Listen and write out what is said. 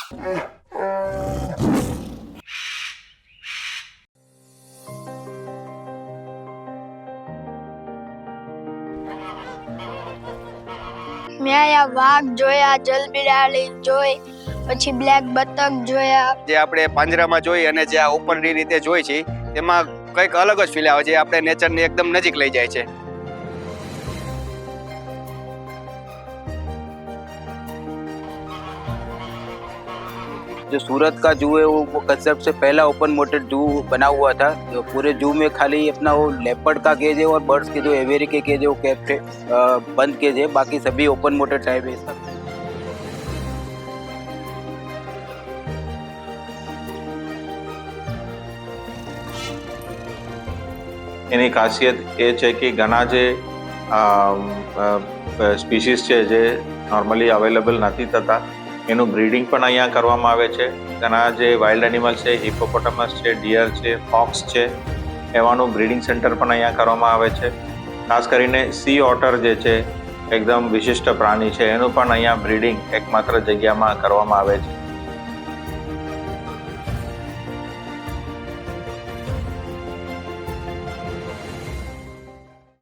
મેં અહીંયા વાઘ જોયા, જલબિરાડી જોઈ, પછી બ્લેક બતક જોયા. જે આપણે પાંજરામાં જોઈ અને જે આ ઉપરની રીતે જોઈ છે તેમાં કંઈક અલગ જ ફીલ આવે છે. આપણે નેચરની એકદમ નજીક લઈ જાય છે. जो सूरत का जू है वो कंसेप्ट से पहला ओपन मोटेड जू बना हुआ था। जो पूरे जू में खाली अपना वो लेपर्ड का केज है और बर्ड्स के जो एवेरी के केज है वो कैप्ट है, बंद केज है, बाकी सभी ओपन मोटेड टाइप है सब। એની ખાસિયત એ છે કે ઘણા જે સ્પીસીસ છે જે નોર્મલી અવેલેબલ નથી થતા એનું બ્રીડિંગ પણ અહીંયા કરવામાં આવે છે. ઘણા જે વાઇલ્ડ એનિમલ છે, હિપોપોટામસ છે, ડિયર છે, ફોક્સ છે, એવાનું બ્રીડિંગ સેન્ટર પણ અહીંયા કરવામાં આવે છે. ખાસ કરીને સી ઓટર જે છે એકદમ વિશિષ્ટ પ્રાણી છે એનું પણ અહીંયા બ્રીડિંગ એકમાત્ર જગ્યામાં કરવામાં આવે છે.